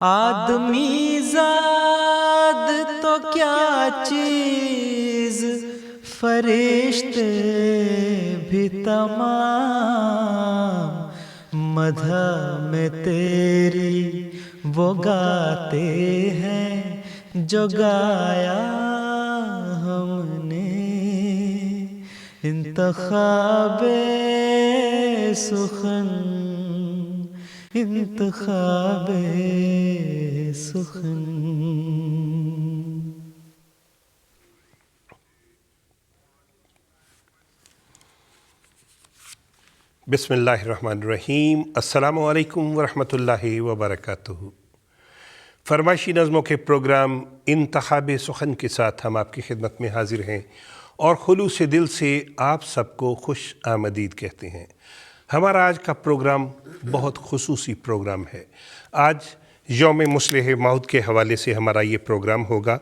آدمی زاد تو کیا چیز، فرشتے بھی تمام مدح میں تیری وہ گاتے ہیں جو گایا ہم نے۔ انتخاب سخن، انتخاب سخن۔ بسم اللہ الرحمن الرحیم۔ السلام علیکم ورحمۃ اللہ وبرکاتہ۔ فرمائشی نظموں کے پروگرام انتخاب سخن کے ساتھ ہم آپ کی خدمت میں حاضر ہیں اور خلوص دل سے آپ سب کو خوش آمدید کہتے ہیں۔ ہمارا آج کا پروگرام بہت خصوصی پروگرام ہے۔ آج یوم مصلح ماؤد کے حوالے سے ہمارا یہ پروگرام ہوگا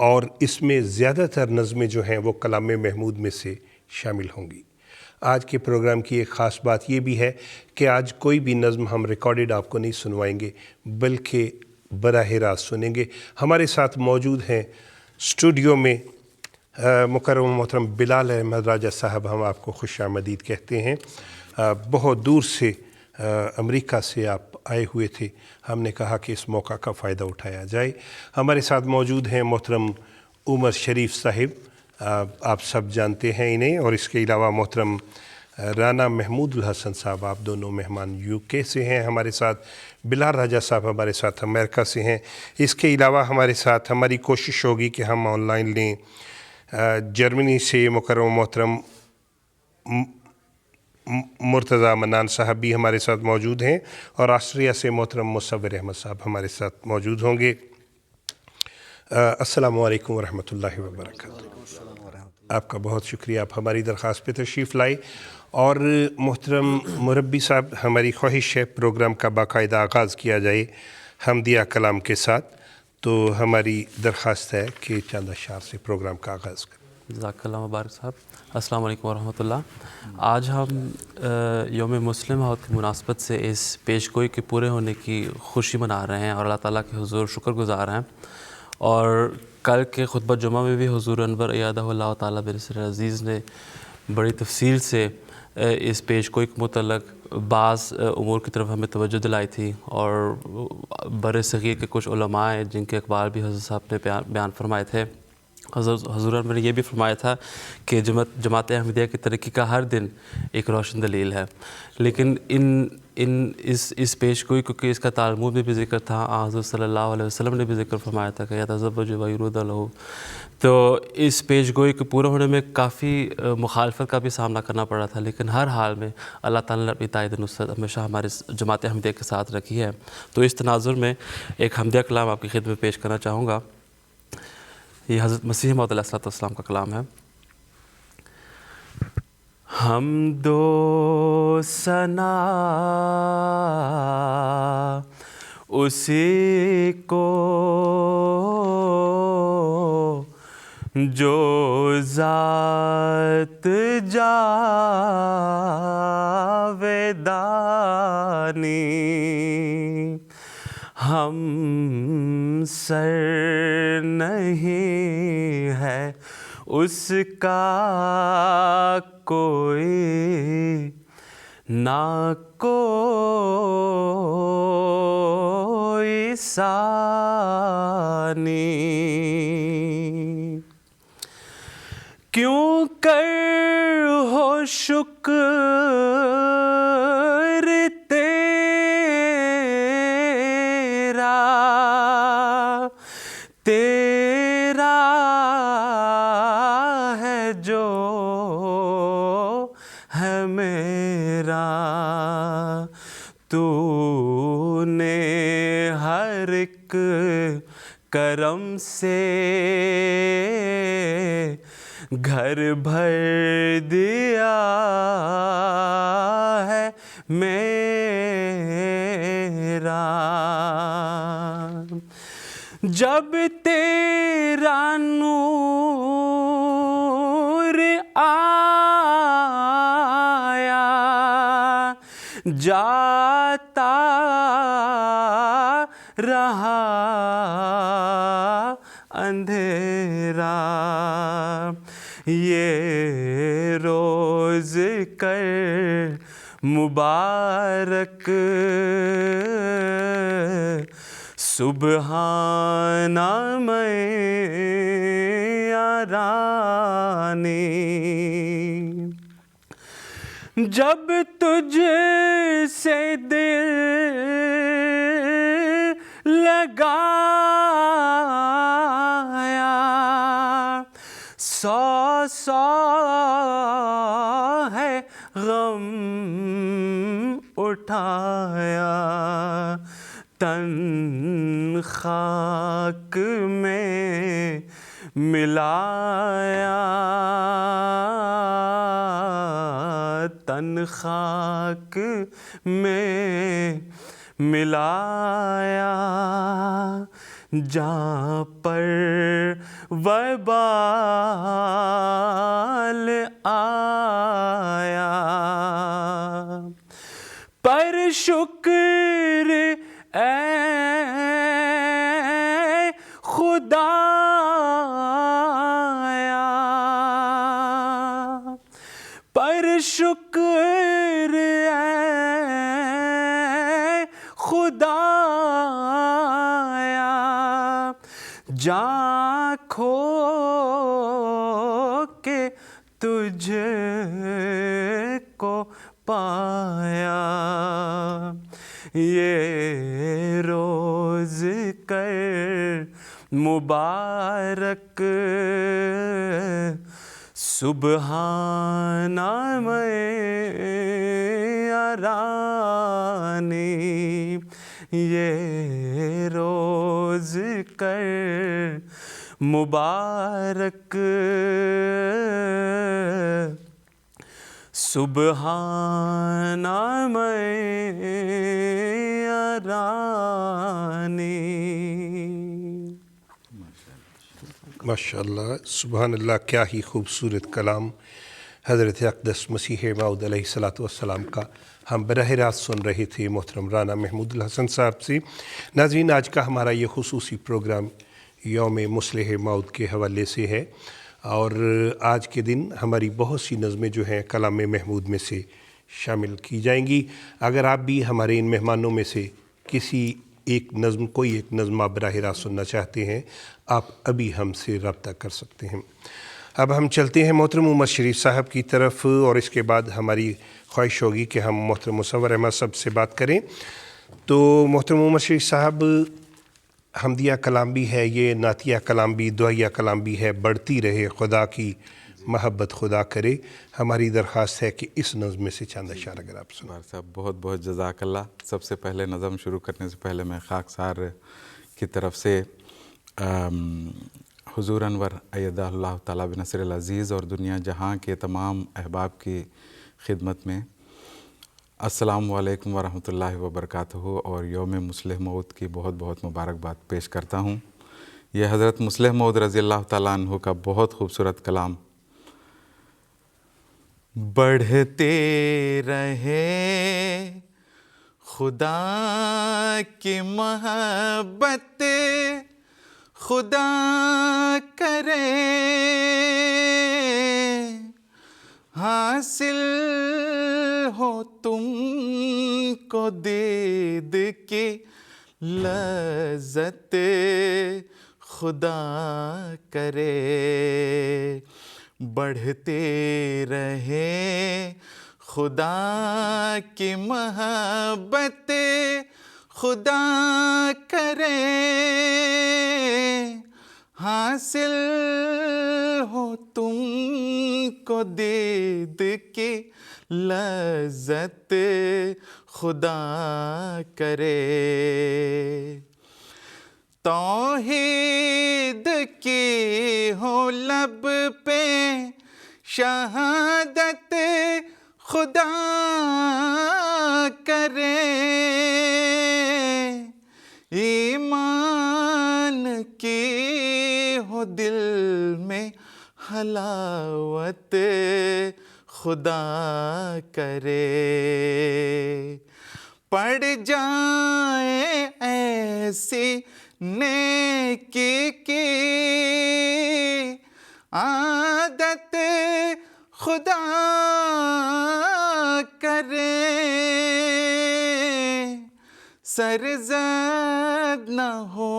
اور اس میں زیادہ تر نظمیں جو ہیں وہ کلام محمود میں سے شامل ہوں گی۔ آج کے پروگرام کی ایک خاص بات یہ بھی ہے کہ آج کوئی بھی نظم ہم ریکارڈڈ آپ کو نہیں سنوائیں گے بلکہ براہ راست سنیں گے۔ ہمارے ساتھ موجود ہیں اسٹوڈیو میں مکرم محترم بلال احمد راجہ صاحب، ہم آپ کو خوش آمدید کہتے ہیں۔ بہت دور سے امریکہ سے آپ آئے ہوئے تھے، ہم نے کہا کہ اس موقع کا فائدہ اٹھایا جائے۔ ہمارے ساتھ موجود ہیں محترم عمر شریف صاحب، آپ سب جانتے ہیں انہیں، اور اس کے علاوہ محترم رانا محمود الحسن صاحب، آپ دونوں مہمان یو کے سے ہیں ہمارے ساتھ۔ بلال راجہ صاحب ہمارے ساتھ امریکہ سے ہیں۔ اس کے علاوہ ہمارے ساتھ ہماری کوشش ہوگی کہ ہم آن لائن لیں۔ جرمنی سے مکرم محترم مرتضیٰ منان صاحب بھی ہمارے ساتھ موجود ہیں اور آسٹریا سے محترم مصور احمد صاحب ہمارے ساتھ موجود ہوں گے۔ السلام علیکم ورحمۃ اللہ وبرکاتہ۔ آپ کا بہت شکریہ، آپ ہماری درخواست پہ تشریف لائے۔ اور محترم مربی صاحب، ہماری خواہش ہے پروگرام کا باقاعدہ آغاز کیا جائے حمدیہ کلام کے ساتھ، تو ہماری درخواست ہے کہ چند اشعار سے پروگرام کا آغاز کریں۔ جزاک اللہ مبارک صاحب۔ السلام علیکم ورحمۃ اللہ۔ آج ہم یوم مسلم ماؤد کی مناسبت سے اس پیش گوئی کے پورے ہونے کی خوشی منا رہے ہیں اور اللہ تعالیٰ کے حضور شکر گزار ہیں، اور کل کے خطبہ جمعہ میں بھی حضور انور ایادہ اللہ تعالیٰ برسر عزیز نے بڑی تفصیل سے اس پیش گوئی کے متعلق بعض امور کی طرف ہمیں توجہ دلائی تھی، اور بر صغیر کے کچھ علماء ہیں جن کے اقوال بھی حضرت صاحب نے بیان فرمائے تھے۔ حضور انور نے یہ بھی فرمایا تھا کہ جماعت احمدیہ کی ترقی کا ہر دن ایک روشن دلیل ہے، لیکن اس پیش گوئی، کیونکہ اس کا تعلمود میں بھی ذکر تھا، حضرت صلی اللہ علیہ وسلم نے بھی ذکر فرمایا تھا کہ یتزوج ویرود لہ، تو اس پیش گوئی کے پورا ہونے میں کافی مخالفت کا بھی سامنا کرنا پڑا تھا، لیکن ہر حال میں اللہ تعالیٰ نے اپنی تائید نصرت ہمیشہ ہمارے جماعت احمدیہ کے ساتھ رکھی ہے۔ تو اس تناظر میں ایک حمدیہ کلام آپ کی خدمت میں پیش کرنا چاہوں گا۔ یہ حضرت مسیح موعود علیہ السلام کا کلام ہے۔ حمد و ثنا اسی کو جو ذات جاویدانی، ہم سر نہیں ہے اس کا کوئی، نہ کوئی ثانی، کیوں کر ہو شکر تیرا ہے جو ہے میرا، تو نے ہر ایک کرم سے گھر بھر دیا ہے میرا، جب تیرا نور آیا جاتا رہا اندھیرا، یہ روز کر مبارک سبحانہ میں یارانی، جب تجھ سے دل لگایا، سو سو ہے غم اٹھایا، تن خاک میں ملایا، تن خاک میں ملایا، جہاں پر وبال آیا، پر شکر اے خدایا، پر شکر اے خدایا، جاں کھو کے تجھ کو پایا، یہ روز کر مبارک سبحانہ میں یارانی، یہ روز کر مبارک سبحانہ میں یارانی۔ ماشاء اللہ، سبحان اللہ، کیا ہی خوبصورت کلام حضرت اقدس مسیح موعود علیہ الصلوۃ والسلام کا ہم براہ راست سن رہے تھے محترم رانا محمود الحسن صاحب سے۔ ناظرین، آج کا ہمارا یہ خصوصی پروگرام یوم مصلح موعود کے حوالے سے ہے، اور آج کے دن ہماری بہت سی نظمیں جو ہیں کلام محمود میں سے شامل کی جائیں گی۔ اگر آپ بھی ہمارے ان مہمانوں میں سے کسی کوئی ایک نظم آپ براہ راست سننا چاہتے ہیں، آپ ابھی ہم سے رابطہ کر سکتے ہیں۔ اب ہم چلتے ہیں محترم عمر شریف صاحب کی طرف، اور اس کے بعد ہماری خواہش ہوگی کہ ہم محترم مصور احمد صاحب سے بات کریں۔ تو محترم عمر شریف صاحب، حمدیہ کلام بھی ہے، یہ نعتیہ کلام بھی، دعائیہ کلام بھی ہے، بڑھتی رہے خدا کی محبت خدا کرے۔ ہماری درخواست ہے کہ اس نظم میں سے چند اشعار اگر آپ سنیں۔ صاحب بہت بہت جزاک اللہ۔ سب سے پہلے نظم شروع کرنے سے پہلے میں خاکسار کی طرف سے حضور انور ایدہ اللہ تعالیٰ بنصر العزیز اور دنیا جہاں کے تمام احباب کی خدمت میں السلام علیکم ورحمۃ اللہ وبرکاتہ اور یوم مصلح موعود کی بہت بہت مبارکباد پیش کرتا ہوں۔ یہ حضرت مصلح موعود رضی اللہ تعالیٰ عنہ کا بہت خوبصورت کلام۔ بڑھتے رہے خدا کی محبت خدا کرے، حاصل ہو تم کو دید کی لذت خدا کرے، بڑھتے رہے خدا کی محبت خدا کرے، حاصل ہو تم کو دید کی لذت خدا کرے، توحید کی ہو لب پہ شہادت خدا کرے، ایمان کی ہو دل میں حلاوت خدا کرے، پڑ جائے ایسی نیکی کی عادت خدا کرے، سرزد نہ ہو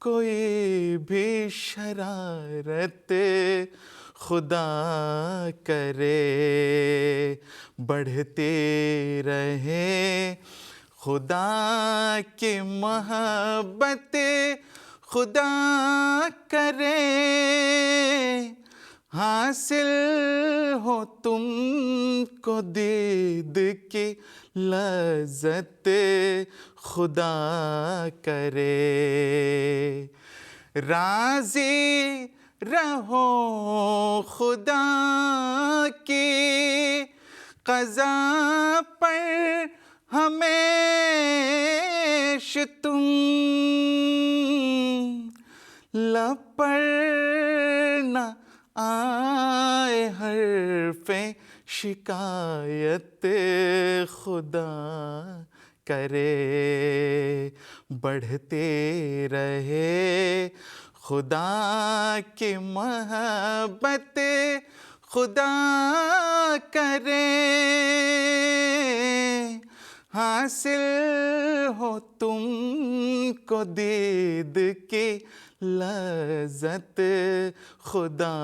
کوئی بھی شرارت خدا کرے، بڑھتے رہے خدا کی محبت خدا کرے، حاصل ہو تم کو دید کی لذت خدا کرے، راضی رہو خدا کی قضا پر ہمیشہ تم، لب پر نہ آئے حرف شکایت خدا کرے، بڑھتے رہے خدا کی محبت خدا کرے، حاصل ہو تم کو دید کی لذت خدا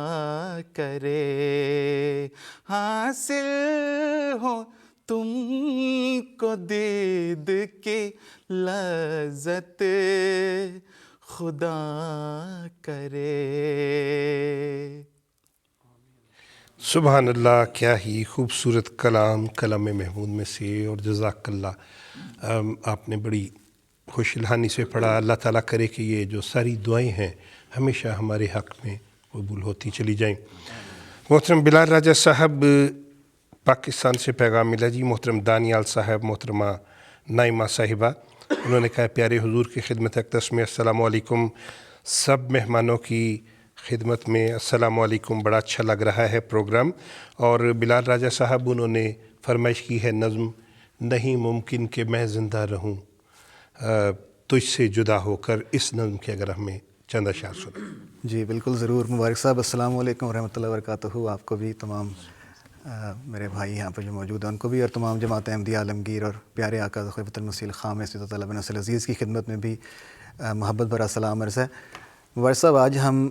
کرے، حاصل ہو تم کو دید کی لذت خدا کرے۔ سبحان اللہ، کیا ہی خوبصورت کلام محمود میں سے، اور جزاک اللہ، آپ نے بڑی خوش الحانی سے پڑھا۔ اللہ تعالیٰ کرے کہ یہ جو ساری دعائیں ہیں ہمیشہ ہمارے حق میں قبول ہوتی چلی جائیں۔ محترم بلال راجہ صاحب پاکستان سے پیغام ملا جی، محترم دانیال صاحب، محترمہ نائمہ صاحبہ، انہوں نے کہا پیارے حضور کی خدمت اقدس میں السلام علیکم، سب مہمانوں کی خدمت میں السلام علیکم، بڑا اچھا لگ رہا ہے پروگرام۔ اور بلال راجہ صاحب انہوں نے فرمائش کی ہے نظم، نہیں ممکن کہ میں زندہ رہوں تجھ سے جدا ہو کر، اس نظم کے اگر ہمیں چند اشعار سنیں۔ جی بالکل ضرور۔ مبارک صاحب السلام علیکم ورحمۃ اللہ وبرکاتہ، آپ کو بھی، تمام میرے بھائی یہاں پر جو موجود ہیں ان کو بھی، اور تمام جماعت احمدیہ عالمگیر اور پیارے آقا خلیفۃ المسیح الخام سیدۃ اللہ بن ناصر العزیز کی خدمت میں بھی محبت بھرا سلام عرض ہے۔ مبارک صاحب، آج ہم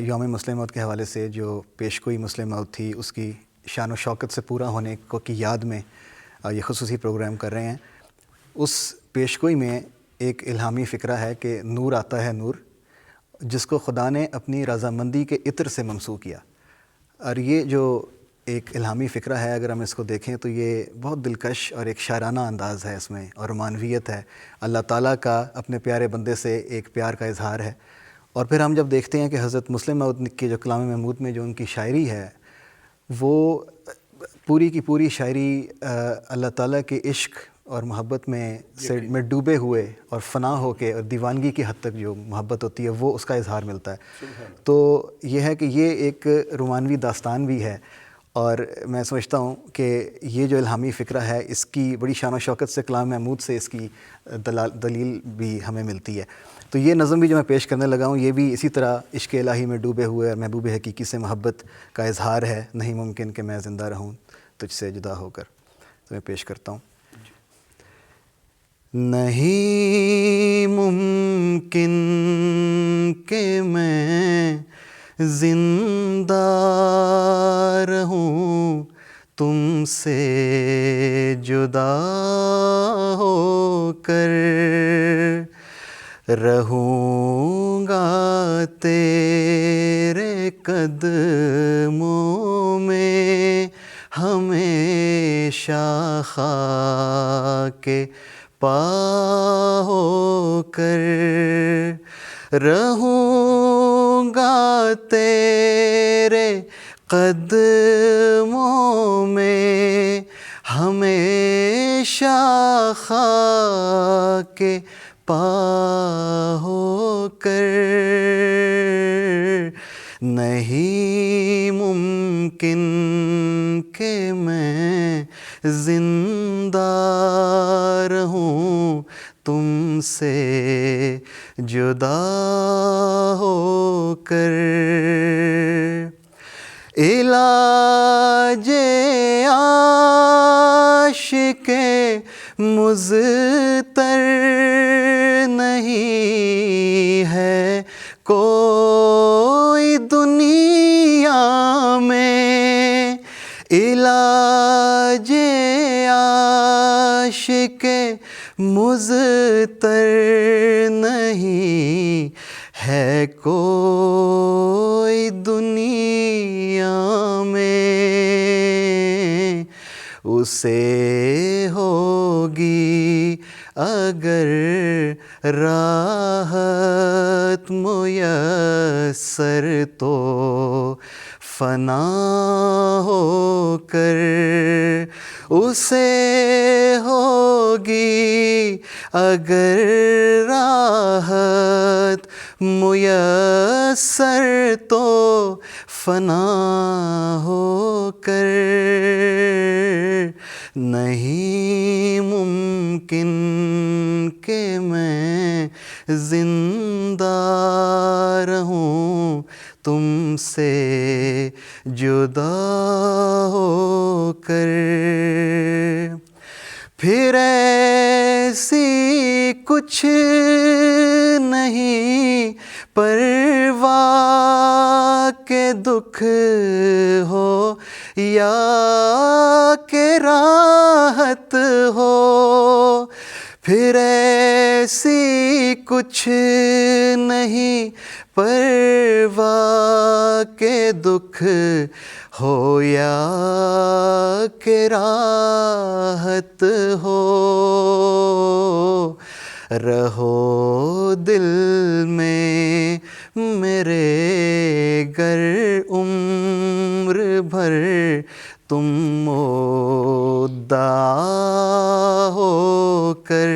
یوم مسلم موت کے حوالے سے جو پیش گوئی مسلم موت تھی اس کی شان و شوکت سے پورا ہونے کی یاد میں یہ خصوصی پروگرام کر رہے ہیں۔ اس پیش گوئی میں ایک الہامی فکرہ ہے کہ نور آتا ہے نور، جس کو خدا نے اپنی رضامندی کے عطر سے ممسوح کیا، اور یہ جو ایک الہامی فکرہ ہے اگر ہم اس کو دیکھیں تو یہ بہت دلکش اور ایک شاعرانہ انداز ہے اس میں، اور رومانویت ہے، اللہ تعالیٰ کا اپنے پیارے بندے سے ایک پیار کا اظہار ہے۔ اور پھر ہم جب دیکھتے ہیں کہ حضرت مسلم موعود کے جو کلام محمود میں جو ان کی شاعری ہے، وہ پوری کی پوری شاعری اللہ تعالیٰ کے عشق اور محبت میں ڈوبے ہوئے اور فنا ہو کے اور دیوانگی کی حد تک جو محبت ہوتی ہے وہ اس کا اظہار ملتا ہے۔ تو یہ ہے کہ یہ ایک رومانوی داستان بھی ہے، اور میں سمجھتا ہوں کہ یہ جو الہامی فکرہ ہے اس کی بڑی شان و شوکت سے کلام محمود سے اس کی دلیل بھی ہمیں ملتی ہے۔ تو یہ نظم بھی جو میں پیش کرنے لگا ہوں یہ بھی اسی طرح عشق الہی میں ڈوبے ہوئے اور محبوب حقیقی سے محبت کا اظہار ہے، نہیں ممکن کہ میں زندہ رہوں تجھ سے جدا ہو کر۔ تو میں پیش کرتا ہوں۔ نہیں ممکن کہ میں زندہ رہوں تم سے جدا ہو کر، رہوں گا تیرے قدموں میں ہمیشہ خاک پا ہو کر، رہوں گا تیرے قدموں میں ہمیشہ خاک پا ہو کر، نہیں ممکن کہ میں زندہ رہوں تم سے جدا ہو کر، علاج عاشق مضطر نہیں ہے کوئی دنیا میں، علاج عاشق مضطر نہیں ہے کوئی دنیا میں، اسے ہوگی اگر راحت میسر تو فنا ہو کر، اسے ہوگی اگر راحت میسر تو فنا ہو کر، نہیں ممکن کہ میں زندہ رہوں تم سے جدا ہو کر، پھر ایسی کچھ نہیں پرواہ کہ دکھ ہو یا کہ راحت ہو، پھر ایسی کچھ نہیں پرواہ کہ دکھ ہو یا کہ راحت ہو، رہو دل میں میرے گر عمر بھر تم مدعا ہو کر،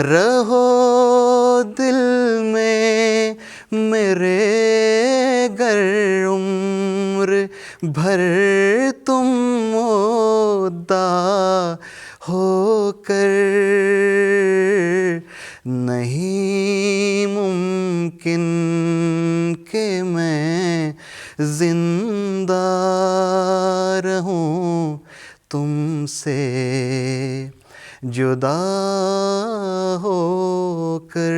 رہو دل میں میرے گر عمر بھر تم مدعا ہو کر، نہیں ممکن کہ میں زندہ رہوں تم سے جدا ہو کر۔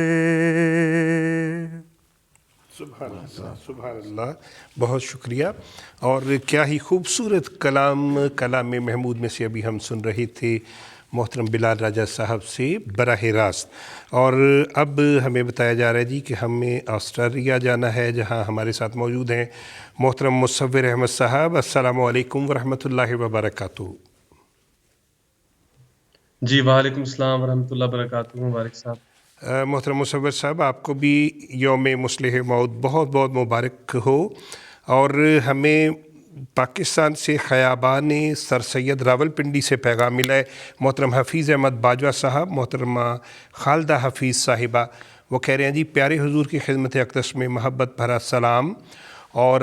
سبحان اللہ، سبحان اللہ، بہت شکریہ۔ اور کیا ہی خوبصورت کلام محمود میں سے ابھی ہم سن رہے تھے محترم بلال راجہ صاحب سے براہ راست۔ اور اب ہمیں بتایا جا رہا ہے جی کہ ہمیں آسٹریلیا جانا ہے، جہاں ہمارے ساتھ موجود ہیں محترم مصور احمد صاحب۔ السلام علیکم ورحمۃ اللہ وبرکاتہ۔ جی وعلیکم السلام ورحمۃ اللہ وبرکاتہ، مبارک صاحب۔ محترم مصور صاحب، آپ کو بھی یوم مصلح موعود بہت بہت مبارک ہو۔ اور ہمیں پاکستان سے خیابان سر سید راول پنڈی سے پیغام ملا ہے محترم حفیظ احمد باجوہ صاحب، محترمہ خالدہ حفیظ صاحبہ، وہ کہہ رہے ہیں جی پیارے حضور کی خدمت اقدس میں محبت بھرا سلام، اور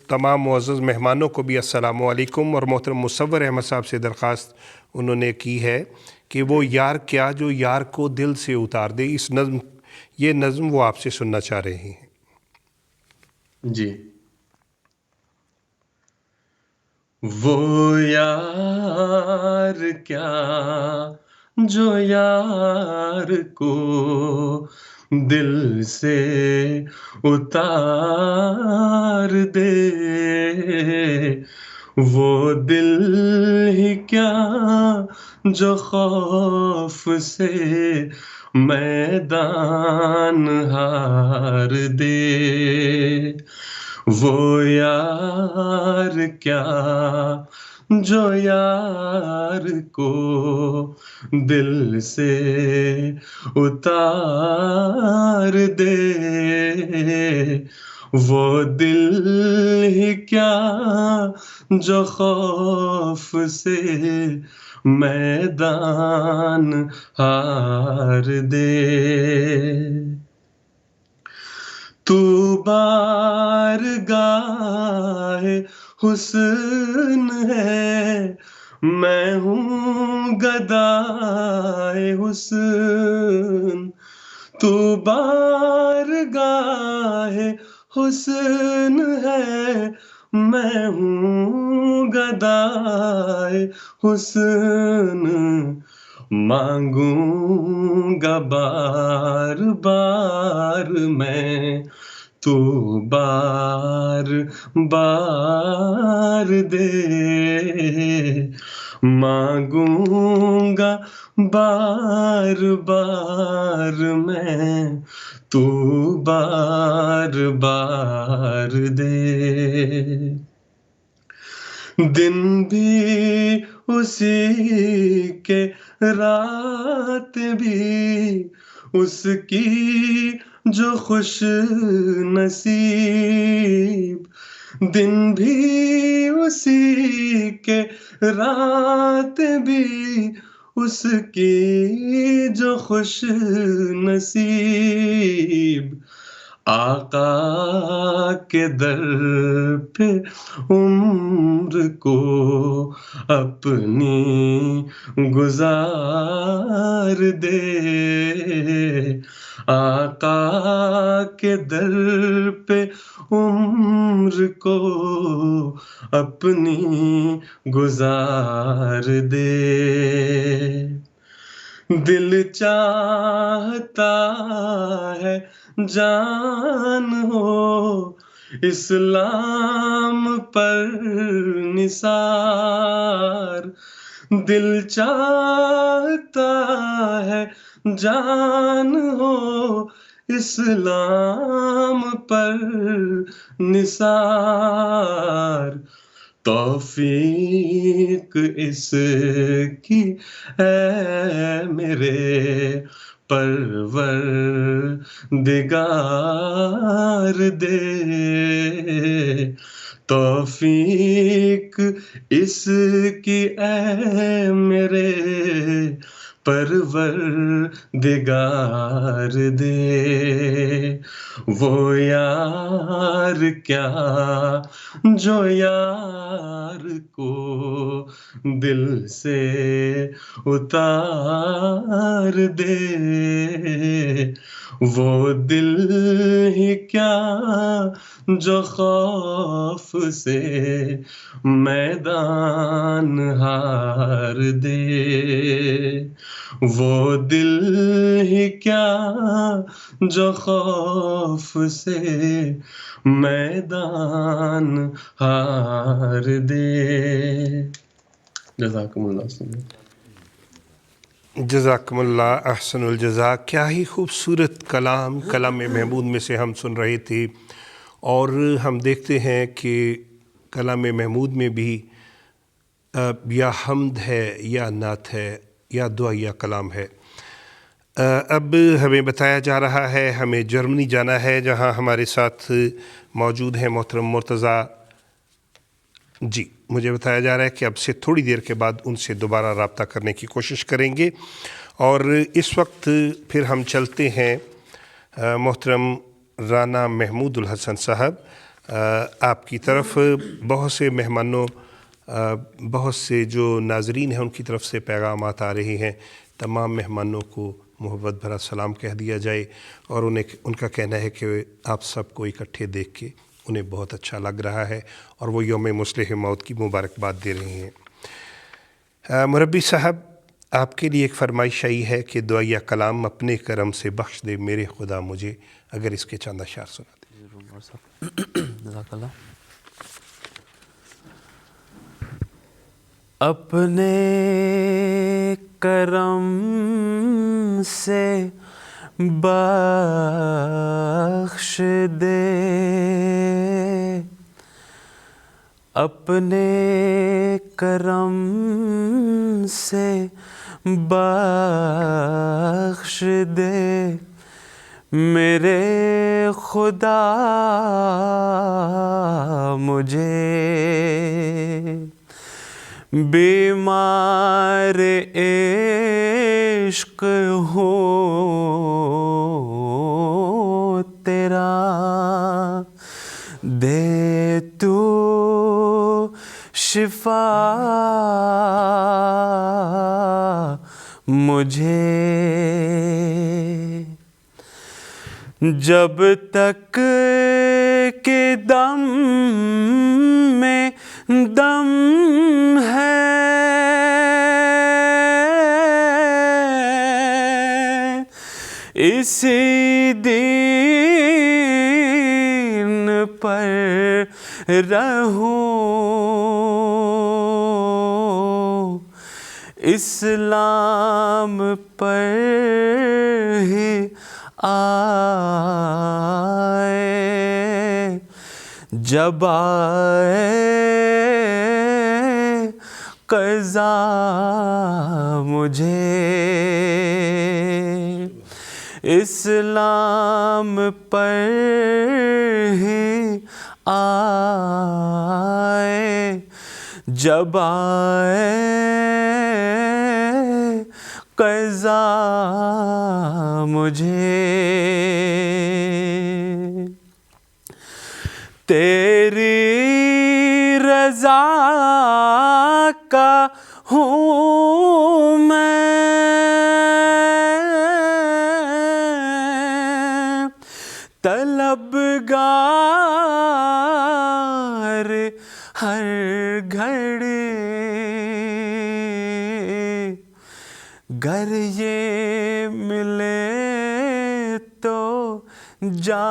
تمام معزز مہمانوں کو بھی السلام علیکم۔ اور محترم مصور احمد صاحب سے درخواست انہوں نے کی ہے کہ وہ یار کیا جو یار کو دل سے اتار دے، یہ نظم وہ آپ سے سننا چاہ رہے ہیں۔ جی، وہ یار کیا جو یار کو دل سے اتار دے، وہ دل ہی کیا جو خوف سے میدان ہار دے، وہ یار کیا جو یار کو دل سے اتار دے، وہ دل ہی کیا جو خوف سے میدان ہار دے۔ تو بارگاہ حسن ہے میں ہوں گدائے حسن، تو بارگاہ حسن ہے، میں ہوں گدائے حسن، مانگوں گا بار بار میں، تو بار بار دے، مانگوں گا بار بار میں، تو بار بار دے۔ دن بھی اسی کے، رات بھی اس کی جو خوش نصیب، دن بھی اسی کے، رات بھی اس کی جو خوش نصیب، آقا کے در پہ عمر کو اپنی گزار دے، آقا کے در پہ عمر کو اپنی گزار دے۔ دل چاہتا ہے جان ہو اسلام پر نثار، دل چاہتا ہے جان ہو اسلام پر نثار، توفیق اس کی ہے میرے پروردگار دے، توفیق اس کی اے میرے پروردگار دے۔ وہ یار کیا جو یار کو دل سے اتار دے، وہ دل ہی کیا جو خوف سے میدان ہار دے، وہ دل ہی کیا جو خوف سے میدان ہار دے۔ جزاکم اللہ خیر۔ جزاکم اللہ احسن الجزا۔ کیا ہی خوبصورت کلام محمود میں سے ہم سن رہے تھے، اور ہم دیکھتے ہیں کہ کلام محمود میں بھی یا حمد ہے یا نعت ہے یا دعائیہ کلام ہے۔ اب ہمیں بتایا جا رہا ہے ہمیں جرمنی جانا ہے، جہاں ہمارے ساتھ موجود ہیں محترم مرتضیٰ جی۔ مجھے بتایا جا رہا ہے کہ اب سے تھوڑی دیر کے بعد ان سے دوبارہ رابطہ کرنے کی کوشش کریں گے، اور اس وقت پھر ہم چلتے ہیں محترم رانا محمود الحسن صاحب آپ کی طرف۔ بہت سے مہمانوں، بہت سے جو ناظرین ہیں ان کی طرف سے پیغامات آ رہے ہیں، تمام مہمانوں کو محبت بھرا سلام کہہ دیا جائے، اور ان کا کہنا ہے کہ آپ سب کو اکٹھے دیکھ کے انہیں بہت اچھا لگ رہا ہے، اور وہ یوم مصلح موت کی مبارکباد دے رہے ہیں۔ مربی صاحب، آپ کے لیے ایک فرمائش آئی ہے کہ دعائیہ کلام اپنے کرم سے بخش دے میرے خدا مجھے، اگر اس کے چند اشعار سنا دیں۔ جزاک اللہ۔ اپنے کرم سے بخش دے، اپنے کرم سے بخش دے میرے خدا مجھے، بیمار عشق ہوں تیرا، دے تو شفا مجھے جب تک کہ دم میں دم ہے، اسی دین پر رہوں، اسلام پر ہی آئے جب آئے قضا مجھے، اسلام پر ہی آئے جب آئے قضا مجھے، تیری رضا کا ہوں میں طلبگار ہر گھڑی، گر یہ ملے تو جانو،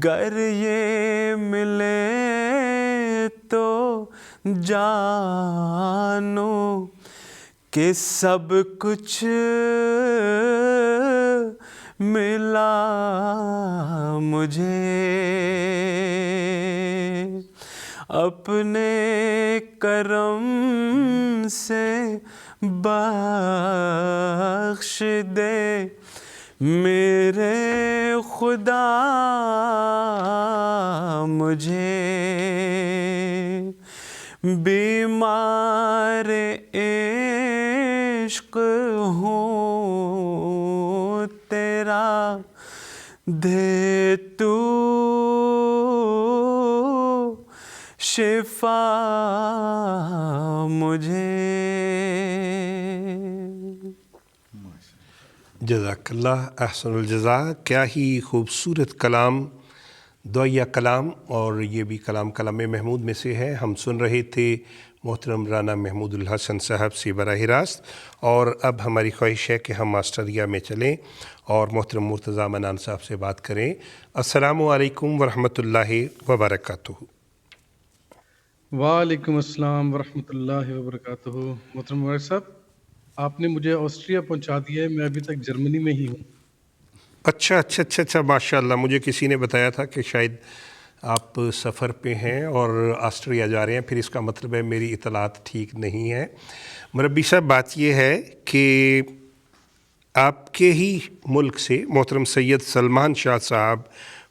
گر یہ ملے تو جانو کہ سب کچھ ملا مجھے، اپنے کرم سے بخش دے میرے خدا مجھے، بیمار عشق ہوں تیرا، دے تو شفا مجھے۔ جزاک اللہ احسن الجزا، کیا ہی خوبصورت کلام، دعائیہ کلام، اور یہ بھی کلام محمود میں سے ہے۔ ہم سن رہے تھے محترم رانا محمود الحسن صاحب سے براہ راست، اور اب ہماری خواہش ہے کہ ہم آسٹریلیا میں چلیں اور محترم مرتضیٰ منان صاحب سے بات کریں۔ السلام علیکم ورحمۃ اللہ وبرکاتہ۔ وعلیکم السلام ورحمۃ اللہ وبرکاتہ۔ محترم مبارک صاحب، آپ نے مجھے آسٹریا پہنچا دیا ہے، میں ابھی تک جرمنی میں ہی ہوں۔ اچھا ماشاء اللہ، مجھے کسی نے بتایا تھا کہ شاید آپ سفر پہ ہیں اور آسٹریا جا رہے ہیں، پھر اس کا مطلب ہے میری اطلاعات ٹھیک نہیں ہیں۔ مربی صاحب، بات یہ ہے کہ آپ کے ہی ملک سے محترم سید سلمان شاہ صاحب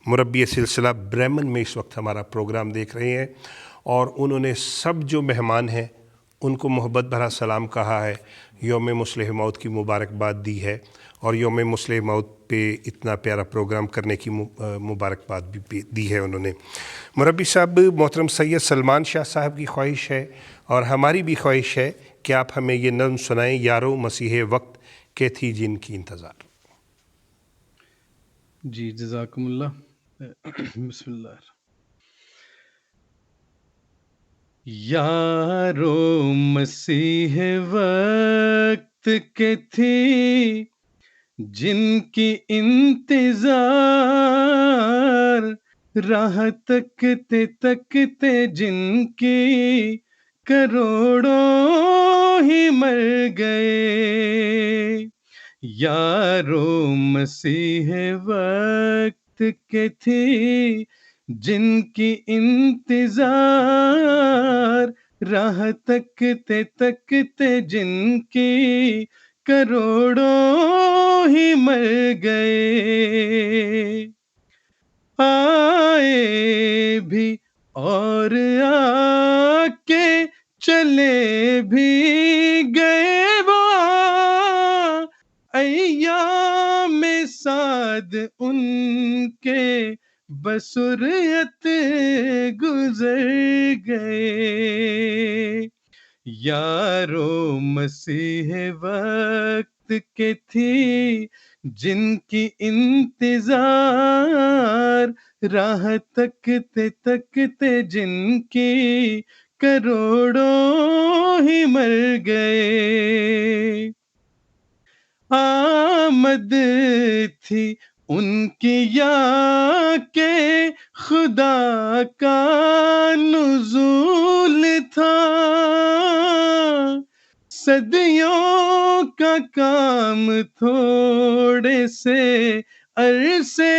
مربی سلسلہ برہمن میں اس وقت ہمارا پروگرام دیکھ رہے ہیں، اور انہوں نے سب جو مہمان ہیں ان کو محبت بھرا سلام کہا ہے، یوم مسلح موت کی مبارکباد دی ہے، اور یوم مسلح موت پہ اتنا پیارا پروگرام کرنے کی مبارکباد بھی دی ہے انہوں نے۔ مربی صاحب، محترم سید سلمان شاہ صاحب کی خواہش ہے اور ہماری بھی خواہش ہے کہ آپ ہمیں یہ نظم سنائیں، یارو مسیح وقت کہ تھی جن کی انتظار۔ جی جزاکم اللہ۔ بسم اللہ۔ یارو مسیح وقت کے تھی جن کی انتظار، راہ تکتے تکتے جن کی کروڑوں ہی مر گئے، یارو مسیح وقت کے تھی جن کی انتظار، راہ تکتے تکتے جن کی کروڑوں ہی مر گئے، آئے بھی اور آ کے چلے بھی گئے، وہ ایام سعد ان کے بسرعت گزر گئے. یارو مسیح وقت کے تھی جن کی انتظار، راہ تکتے تکتے جن کی کروڑوں ہی مر گئے. آمد تھی ان کی یا کہ خدا کا نزول تھا، صدیوں کا کام تھوڑے سے عرصے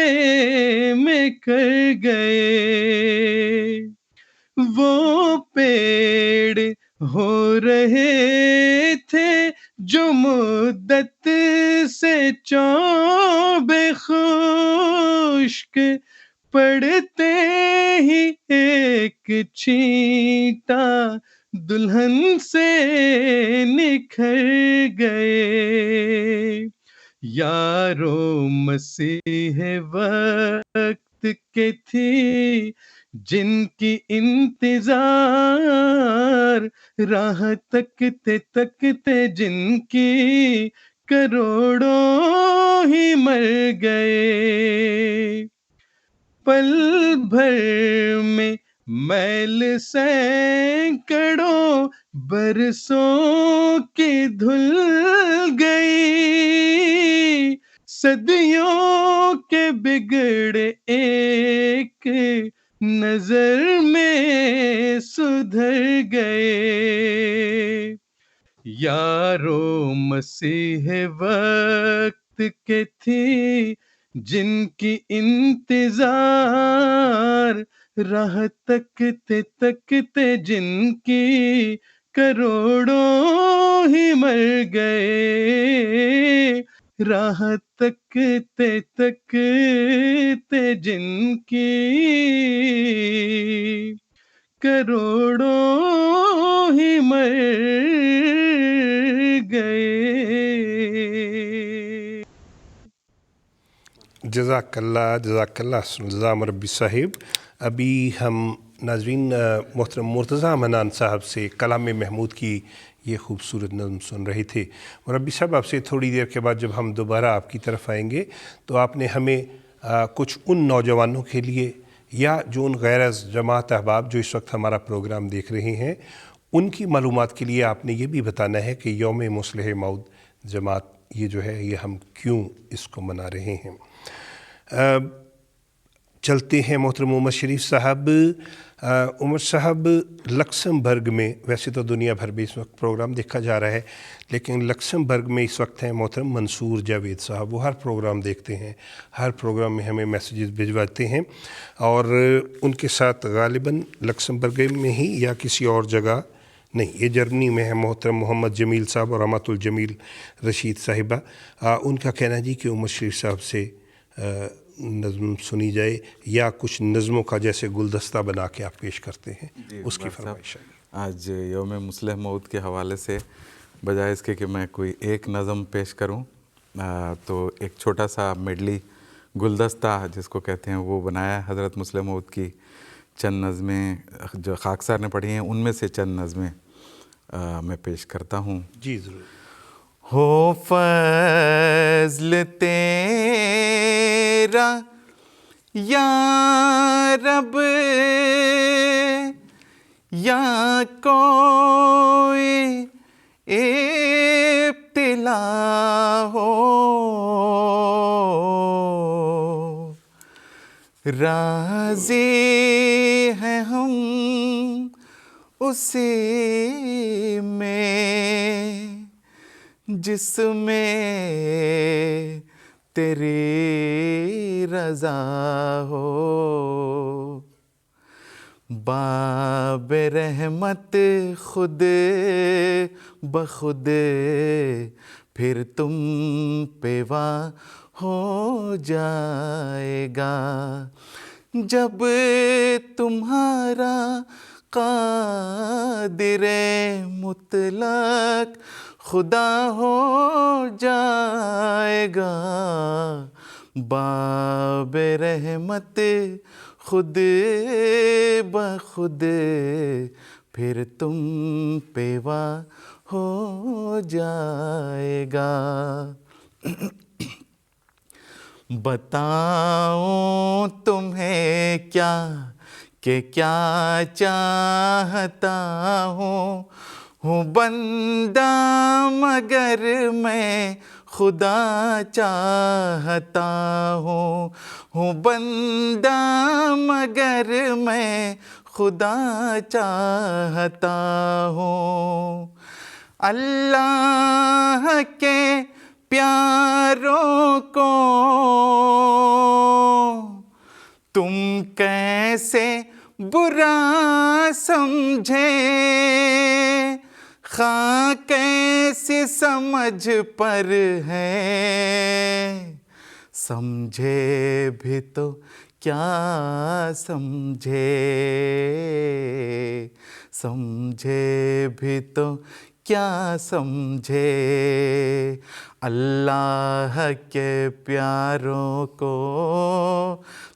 میں کر گئے. وہ پیڑ ہو رہے تھے جو مدت سے چوبے خشک، پڑتے ہی ایک چھینٹا دلہن سے نکھر گئے. یارو مسیح وقت کے تھی جن کی انتظار، راہ تکتے تکتے جن کی کروڑوں ہی مر گئے. پل بھر میں میل سینکڑوں برسوں کی دھل گئی، صدیوں کے بگڑے ایک نظر میں سدھر گئے. یارو مسیح وقت کے تھی جن کی انتظار، راہ تکتے تکتے جن کی کروڑوں ہی مر گئے. راہ تکتے تکتے جن کی کروڑوں ہی مر گئے. جزاک اللہ حسن الزام ربی صاحب. ابھی ہم ناظرین محترم مرتضیٰ منان صاحب سے کلام محمود کی یہ خوبصورت نظم سن رہے تھے. مربی صاحب آپ سے تھوڑی دیر کے بعد جب ہم دوبارہ آپ کی طرف آئیں گے تو آپ نے ہمیں کچھ ان نوجوانوں کے لیے یا جو ان غیر از جماعت احباب جو اس وقت ہمارا پروگرام دیکھ رہے ہیں ان کی معلومات کے لیے آپ نے یہ بھی بتانا ہے کہ یوم مصلح مؤد جماعت یہ جو ہے یہ ہم کیوں اس کو منا رہے ہیں. چلتے ہیں محترم عمر شریف صاحب. عمر صاحب لکسمبرگ میں، ویسے تو دنیا بھر میں اس وقت پروگرام دیکھا جا رہا ہے لیکن لکسمبرگ میں اس وقت ہیں محترم منصور جاوید صاحب. وہ ہر پروگرام دیکھتے ہیں، ہر پروگرام میں ہمیں میسیجز بھجواتے ہیں اور ان کے ساتھ غالباً لکسمبرگ میں ہی یا کسی اور جگہ نہیں، یہ جرمنی میں ہے محترم محمد جمیل صاحب اور رحمت الجمیل رشید صاحبہ. ان کا کہنا جی کہ عمر شریف صاحب سے نظم سنی جائے یا کچھ نظموں کا جیسے گلدستہ بنا کے آپ پیش کرتے ہیں اس کی فرمائش ہے. آج یوم مصلح مؤد کے حوالے سے بجائے اس کے کہ میں کوئی ایک نظم پیش کروں تو ایک چھوٹا سا میڈلی گلدستہ جس کو کہتے ہیں وہ بنایا حضرت مصلح مؤد کی چند نظمیں جو خاکسار نے پڑھی ہیں ان میں سے چند نظمیں میں پیش کرتا ہوں. جی ضرور. ہو فضل تیرا یا رب یا کوئی ابتلا ہو، راضی ہیں ہم اسی میں جس میں تیری رضا ہو. باب رحمت خود بخود پھر تم پہ واہ ہو جائے گا، جب تمہارا قادر مطلق خدا ہو جائے گا. باب رحمت خود بخود پھر تم پہ وا ہو جائے گا. بتاؤں تمہیں کیا کہ کیا چاہتا ہوں بندہ مگر میں خدا چاہتا ہوں بندہ مگر میں خدا چاہتا ہوں. اللہ کے پیاروں کو تم کیسے برا سمجھے خواہ کیسی سمجھ پر ہے سمجھے بھی تو کیا سمجھے سمجھے بھی تو کیا سمجھے. اللہ کے پیاروں کو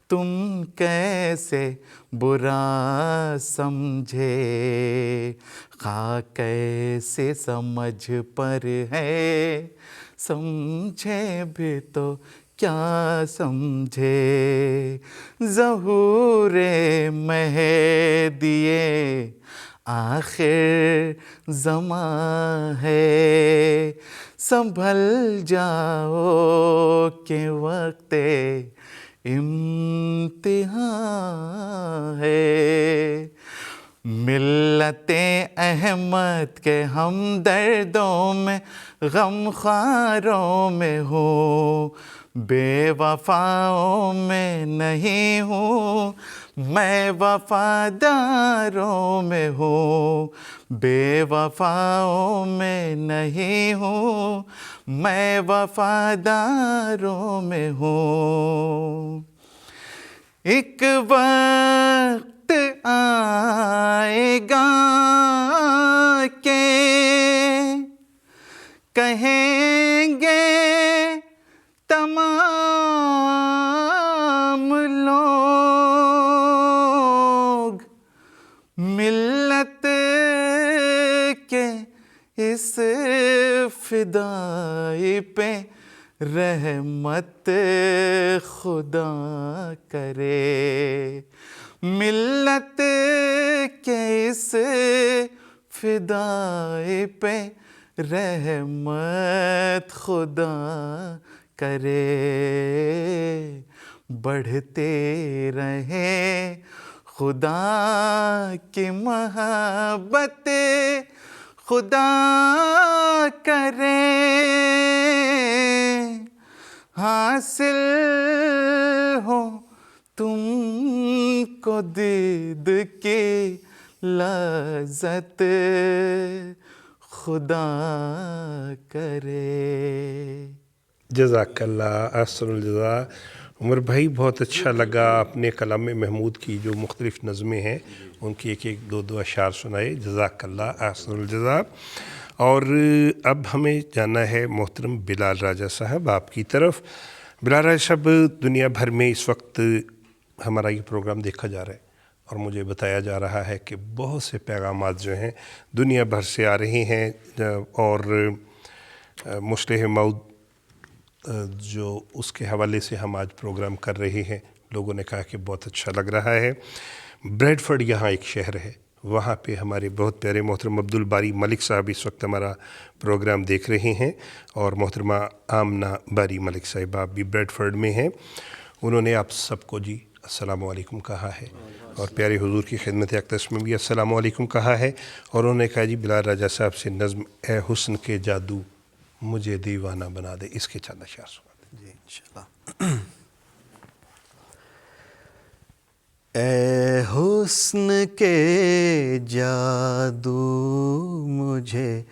تم کیسے برا سمجھے خواہ کیسے سمجھ پر ہے سمجھے بھی تو کیا سمجھے. ظہور مہدی آخر زمان ہے سنبھل جاؤ کہ وقت امتحان ہے. ملت احمد کے ہمدردوں میں غم خواروں میں ہوں بے وفاؤں میں نہیں ہوں میں وفاداروں میں ہوں بے وفاؤں میں نہیں ہوں میں وفاداروں میں ہوں. ایک وقت آئے گا کہ کہیں گے تمام لوگ ملت کے اس فدائی پہ رحمت خدا کرے. ملت کے اس فدائی پہ رحمت خدا کرے. بڑھتے رہے خدا کی محبت خدا کرے حاصل ہو تم کو دید کی لذت خدا کرے. جزاک اللہ احسن الجزا. عمر بھائی بہت اچھا لگا آپ نے کلام محمود کی جو مختلف نظمیں ہیں ان کی ایک ایک دو اشعار سنائے. جزاک اللہ احسن الجزا. اور اب ہمیں جانا ہے محترم بلال راجہ صاحب آپ کی طرف. بلال راجہ صاحب دنیا بھر میں اس وقت ہمارا یہ پروگرام دیکھا جا رہا ہے اور مجھے بتایا جا رہا ہے کہ بہت سے پیغامات جو ہیں دنیا بھر سے آ رہے ہیں اور مصلح موعود جو اس کے حوالے سے ہم آج پروگرام کر رہے ہیں لوگوں نے کہا کہ بہت اچھا لگ رہا ہے. بریڈفرڈ یہاں ایک شہر ہے وہاں پہ ہمارے بہت پیارے محترم عبدالباری ملک صاحب اس وقت ہمارا پروگرام دیکھ رہے ہیں اور محترمہ آمنہ باری ملک صاحبہ بھی بریڈفرڈ میں ہیں. انہوں نے آپ سب کو جی السلام علیکم کہا ہے اور پیارے حضور کی خدمت اقدس میں بھی السلام علیکم کہا ہے اور انہوں نے کہا جی بلال راجہ صاحب سے نظم اے حسن کے جادو مجھے دیوانہ بنا دے اس کے چند اشعار سنا دیں. جی انشاءاللہ. اے حسن کے جادو مجھے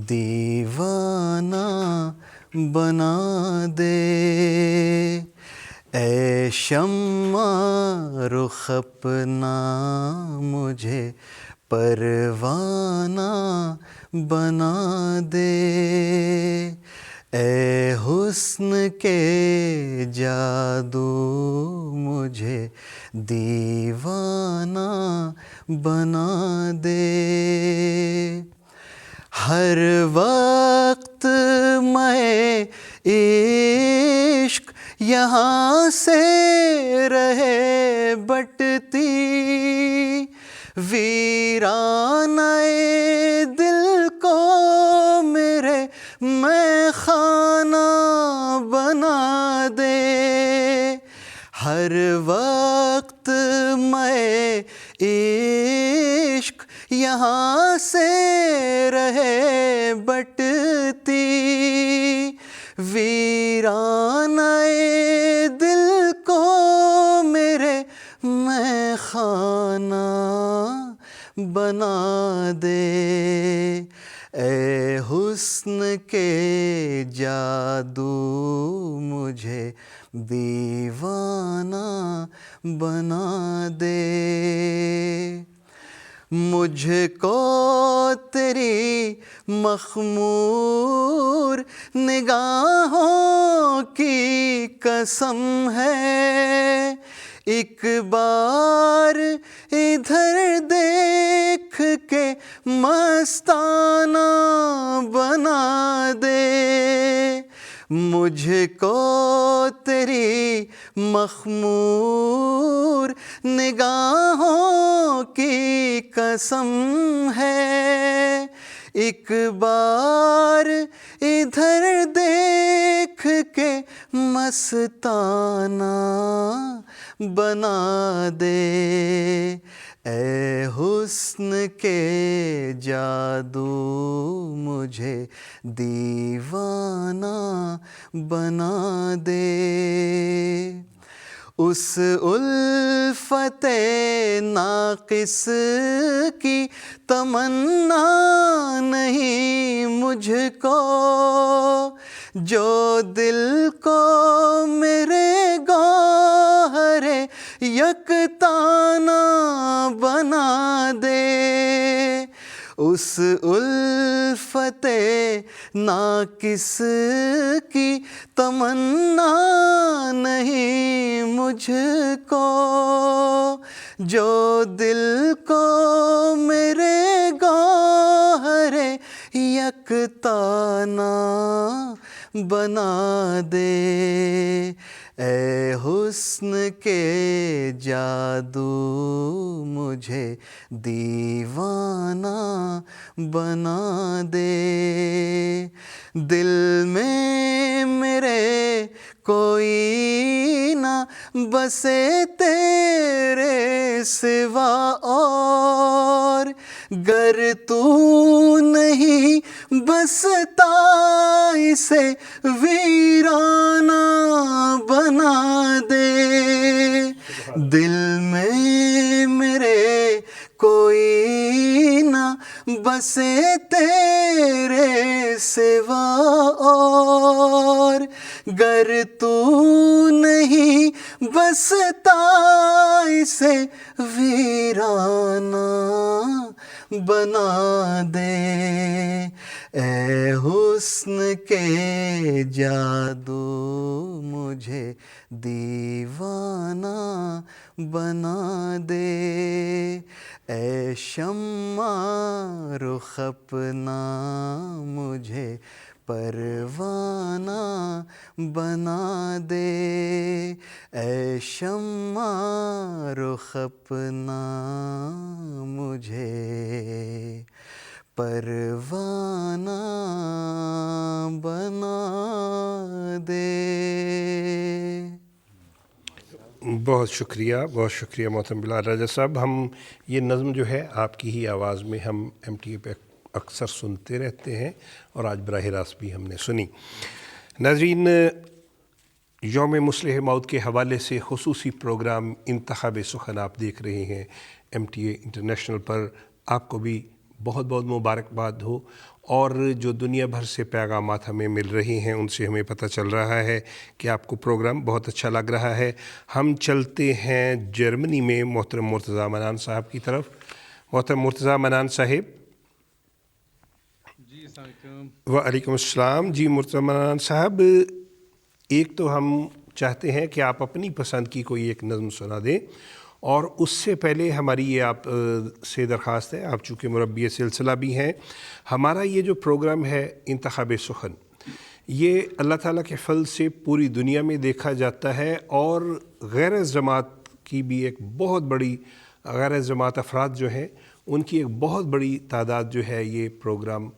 دیوانہ بنا دے اے شمع رخ اپنا مجھے پروانہ بنا دے اے حسن حسن کے جادو مجھے دیوانہ بنا دے، ہر وقت میں عشق یہاں سے رہے بٹتی، ویرانہ دل کو میرے میں خانہ بنا دے، ہر وقت میں عشق یہاں سے رہے بٹتی، ویرانہ دل کو میرے میں خانہ بنا دے، اے حسن کے جادو مجھے دیوانہ بنا دے، مجھ کو تیری مخمور نگاہوں کی قسم ہے، ایک بار ادھر دیکھ کے مستانہ بنا دے، مجھ کو تیری مخمور نگاہوں کی قسم ہے، ایک بار ادھر دیکھ کے مستانہ بنا دے، اے حسن کے جادو مجھے دیوانہ بنا دے، اس الفت ناقص کی تمنا نہیں مجھ کو، جو دل کو میرے گوہر یکتانہ بنا دے، اس الفت ناقص کی تمنا نہیں مجھ کو، جو دل کو میرے گوہر یکتانہ بنا دے، اے حسن کے جادو مجھے دیوانہ بنا دے، دل میں میرے کوئی نہ بسے تیرے سوا اور، گر تو نہیں بستا اسے ویرانہ بنا دے، دل میں میرے کوئی نہ بسے تیرے سوا اور، گر تو نہیں بستا اسے ویرانہ بنا دے، اے حسن کے جادو مجھے دیوانہ بنا دے، اے شمع رخ اپنا مجھے پروانہ بنا دے، اے شمع رخ اپنا مجھے پروانہ بنا دے۔ بہت شکریہ محترم بلال راجہ صاحب۔ ہم یہ نظم جو ہے آپ کی ہی آواز میں ہم MTA پہ اکثر سنتے رہتے ہیں اور آج براہ راست بھی ہم نے سنی۔ ناظرین، یوم مصلح موعود کے حوالے سے خصوصی پروگرام انتخاب سخن آپ دیکھ رہے ہیں MTA انٹرنیشنل پر۔ آپ کو بھی بہت بہت مبارکباد ہو، اور جو دنیا بھر سے پیغامات ہمیں مل رہے ہیں ان سے ہمیں پتہ چل رہا ہے کہ آپ کو پروگرام بہت اچھا لگ رہا ہے۔ ہم چلتے ہیں جرمنی میں محترم مرتضیٰ منان صاحب کی طرف۔ محترم مرتضیٰ منان صاحب۔ جی السلام علیکم۔ وعلیکم السلام۔ جی مرتضیٰ منان صاحب، ایک تو ہم چاہتے ہیں کہ آپ اپنی پسند کی کوئی ایک نظم سنا دیں، اور اس سے پہلے ہماری یہ آپ سے درخواست ہے، آپ چونکہ مربی سلسلہ بھی ہیں، ہمارا یہ جو پروگرام ہے انتخاب سخن، یہ اللہ تعالیٰ کے فضل سے پوری دنیا میں دیکھا جاتا ہے، اور غیر جماعت کی بھی ایک بہت بڑی، غیر جماعت افراد جو ہیں ان کی ایک بہت بڑی تعداد جو ہے یہ پروگرام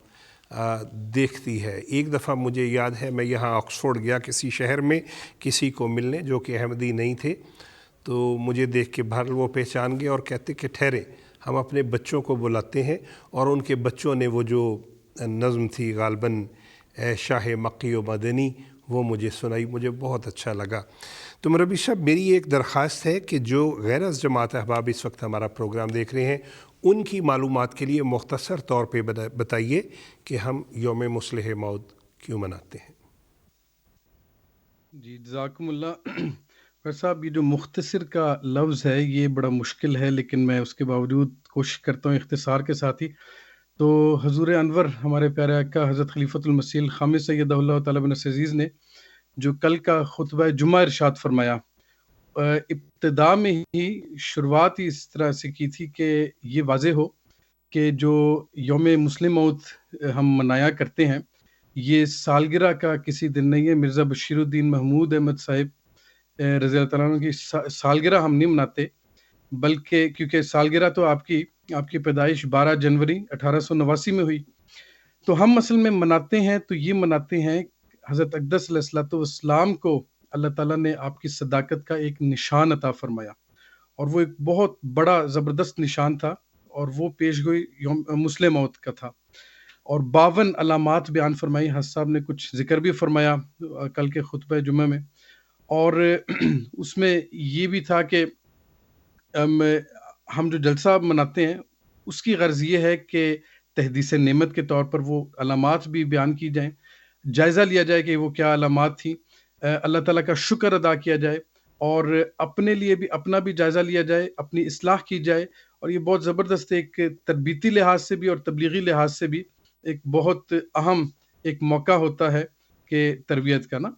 دیکھتی ہے۔ ایک دفعہ مجھے یاد ہے میں یہاں آکسفورڈ گیا کسی شہر میں کسی کو ملنے جو کہ احمدی نہیں تھے، تو مجھے دیکھ کے بہرحال وہ پہچان گئے اور کہتے کہ ٹھہرے، ہم اپنے بچوں کو بلاتے ہیں، اور ان کے بچوں نے وہ جو نظم تھی غالباً شاہ مکی و مدنی وہ مجھے سنائی، مجھے بہت اچھا لگا۔ تو مربی صاحب میری ایک درخواست ہے کہ جو غیر از جماعت احباب اس وقت ہمارا پروگرام دیکھ رہے ہیں ان کی معلومات کے لیے مختصر طور پہ بتائیے کہ ہم یوم مصلح موعود کیوں مناتے ہیں۔ جی جزاکم اللہ۔ ڈاکٹر صاحب یہ جو مختصر کا لفظ ہے یہ بڑا مشکل ہے، لیکن میں اس کے باوجود کوشش کرتا ہوں اختصار کے ساتھ ہی۔ تو حضور انور ہمارے پیارے آقا حضرت خلیفۃ المسیح الخامس سیدہ اللہ تعالیٰ بن عزیز نے جو کل کا خطبہ جمعہ ارشاد فرمایا، ابتدا میں ہی شروعات ہی اس طرح سے کی تھی کہ یہ واضح ہو کہ جو یوم مسلم موت ہم منایا کرتے ہیں یہ سالگرہ کا کسی دن نہیں ہے۔ مرزا بشیر الدین محمود احمد صاحب رضی اللہ تعالیٰ عنہ کی سالگرہ ہم نہیں مناتے، بلکہ کیونکہ سالگرہ تو آپ کی پیدائش 12 جنوری 1889 میں ہوئی، تو ہم اصل میں مناتے ہیں تو یہ مناتے ہیں حضرت اقدس علیہ الصلوۃ والسلام کو اللہ تعالیٰ نے آپ کی صداقت کا ایک نشان عطا فرمایا، اور وہ ایک بہت بڑا زبردست نشان تھا، اور وہ پیش گوئی یوم مسلم موت کا تھا، اور 52 علامات بیان فرمائی۔ حضرت صاحب نے کچھ ذکر بھی فرمایا کل کے خطبہ جمعہ میں، اور اس میں یہ بھی تھا کہ ہم جو جلسہ مناتے ہیں اس کی غرض یہ ہے کہ تحدیث نعمت کے طور پر وہ علامات بھی بیان کی جائیں، جائزہ لیا جائے کہ وہ کیا علامات تھیں، اللہ تعالیٰ کا شکر ادا کیا جائے، اور اپنے لیے بھی اپنا بھی جائزہ لیا جائے، اپنی اصلاح کی جائے، اور یہ بہت زبردست ایک تربیتی لحاظ سے بھی اور تبلیغی لحاظ سے بھی ایک بہت اہم ایک موقع ہوتا ہے کہ تربیت کا نا۔